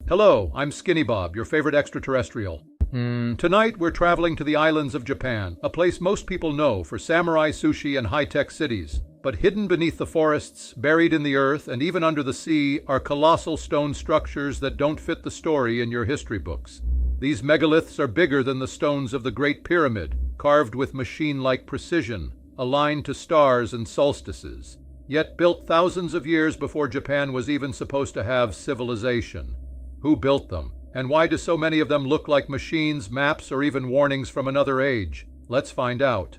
Hello, I'm Skinny Bob, your favorite extraterrestrial. Tonight we're traveling to the islands of Japan, a place most people know for samurai sushi and high-tech cities. But hidden beneath the forests, buried in the earth, and even under the sea are colossal stone structures that don't fit the story in your history books. These megaliths are bigger than the stones of the Great Pyramid, carved with machine-like precision, aligned to stars and solstices, yet built thousands of years before Japan was even supposed to have civilization. Who built them? And why do so many of them look like machines, maps, or even warnings from another age? Let's find out.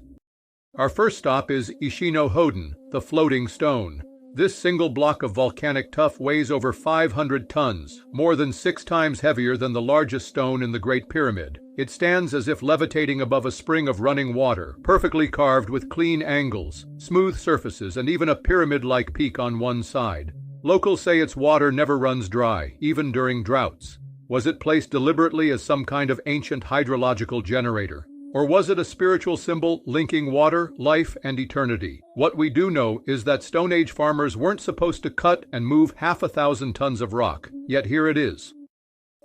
Our first stop is Ishino Hodin, the floating stone. This single block of volcanic tuff weighs over 500 tons, more than 6 times heavier than the largest stone in the Great Pyramid. It stands as if levitating above a spring of running water, perfectly carved with clean angles, smooth surfaces, and even a pyramid-like peak on one side. Locals say its water never runs dry, even during droughts. Was it placed deliberately as some kind of ancient hydrological generator? Or was it a spiritual symbol linking water, life, and eternity? What we do know is that Stone Age farmers weren't supposed to cut and move 1,000 tons of rock, yet here it is.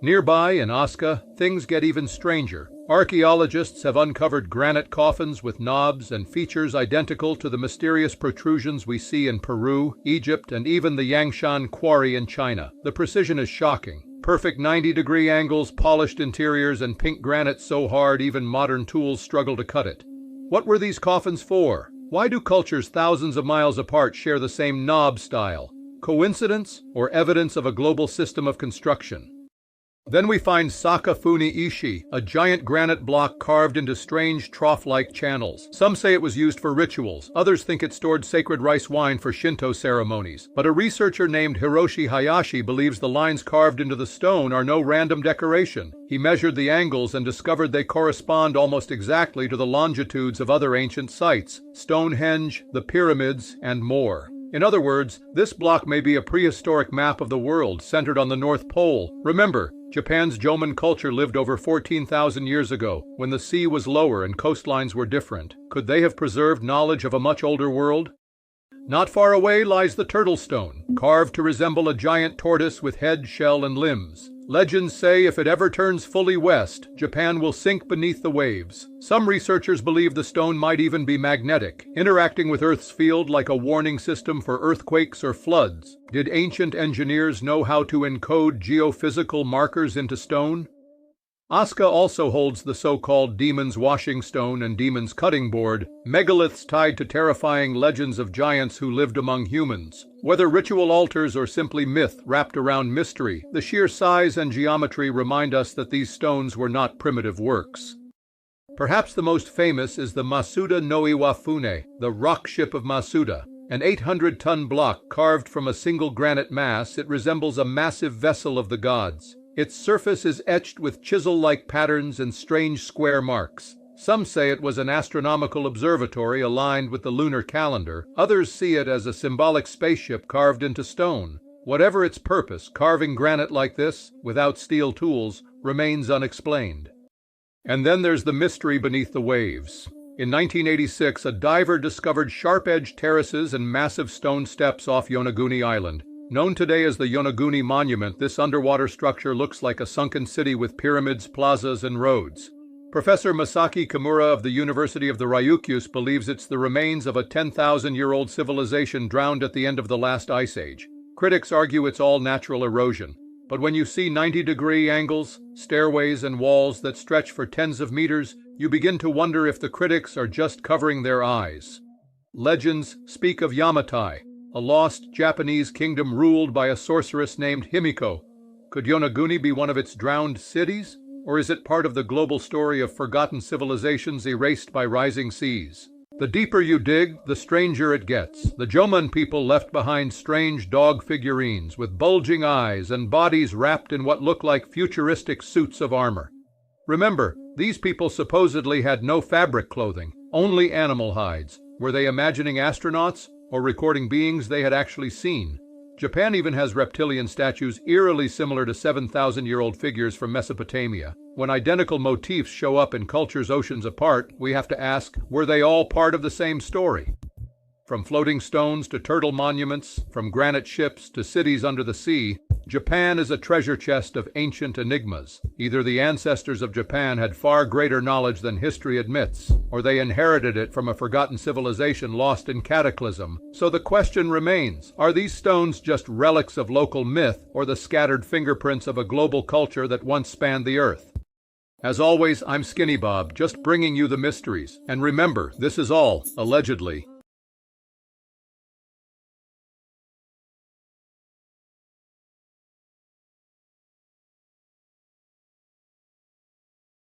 Nearby, in Asuka, things get even stranger. Archaeologists have uncovered granite coffins with knobs and features identical to the mysterious protrusions we see in Peru, Egypt, and even the Yangshan quarry in China. The precision is shocking. Perfect 90-degree angles, polished interiors, and pink granite so hard even modern tools struggle to cut it. What were these coffins for? Why do cultures thousands of miles apart share the same knob style? Coincidence or evidence of a global system of construction? Then we find Sakafuni Ishi, a giant granite block carved into strange trough-like channels. Some say it was used for rituals, others think it stored sacred rice wine for Shinto ceremonies. But a researcher named Hiroshi Hayashi believes the lines carved into the stone are no random decoration. He measured the angles and discovered they correspond almost exactly to the longitudes of other ancient sites, Stonehenge, the pyramids, and more. In other words, this block may be a prehistoric map of the world centered on the North Pole. Remember, Japan's Jomon culture lived over 14,000 years ago, when the sea was lower and coastlines were different. Could they have preserved knowledge of a much older world? Not far away lies the turtle stone, carved to resemble a giant tortoise with head, shell, and limbs. Legends say if it ever turns fully west, Japan will sink beneath the waves. Some researchers believe the stone might even be magnetic, interacting with Earth's field like a warning system for earthquakes or floods. Did ancient engineers know how to encode geophysical markers into stone? Asuka also holds the so-called Demon's Washing Stone and Demon's Cutting Board, megaliths tied to terrifying legends of giants who lived among humans. Whether ritual altars or simply myth wrapped around mystery, the sheer size and geometry remind us that these stones were not primitive works. Perhaps the most famous is the Masuda no Iwafune, the rock ship of Masuda. An 800-ton block carved from a single granite mass, it resembles a massive vessel of the gods. Its surface is etched with chisel-like patterns and strange square marks. Some say it was an astronomical observatory aligned with the lunar calendar. Others see it as a symbolic spaceship carved into stone. Whatever its purpose, carving granite like this, without steel tools, remains unexplained. And then there's the mystery beneath the waves. In 1986, a diver discovered sharp-edged terraces and massive stone steps off Yonaguni Island. Known today as the Yonaguni Monument, this underwater structure looks like a sunken city with pyramids, plazas, and roads. Professor Masaki Kimura of the University of the Ryukyus believes it's the remains of a 10,000-year-old civilization drowned at the end of the last ice age. Critics argue it's all natural erosion. But when you see 90-degree angles, stairways, and walls that stretch for tens of meters, you begin to wonder if the critics are just covering their eyes. Legends speak of Yamatai, a lost Japanese kingdom ruled by a sorceress named Himiko. Could Yonaguni be one of its drowned cities? Or is it part of the global story of forgotten civilizations erased by rising seas? The deeper you dig, the stranger it gets. The Jomon people left behind strange dog figurines with bulging eyes and bodies wrapped in what look like futuristic suits of armor. Remember, these people supposedly had no fabric clothing, only animal hides. Were they imagining astronauts? Or recording beings they had actually seen? Japan even has reptilian statues eerily similar to 7,000-year-old figures from Mesopotamia. When identical motifs show up in cultures oceans apart, we have to ask, were they all part of the same story? From floating stones to turtle monuments, from granite ships to cities under the sea, Japan is a treasure chest of ancient enigmas. Either the ancestors of Japan had far greater knowledge than history admits, or they inherited it from a forgotten civilization lost in cataclysm. So the question remains, are these stones just relics of local myth, or the scattered fingerprints of a global culture that once spanned the earth? As always, I'm Skinny Bob, just bringing you the mysteries. And remember, this is all, allegedly.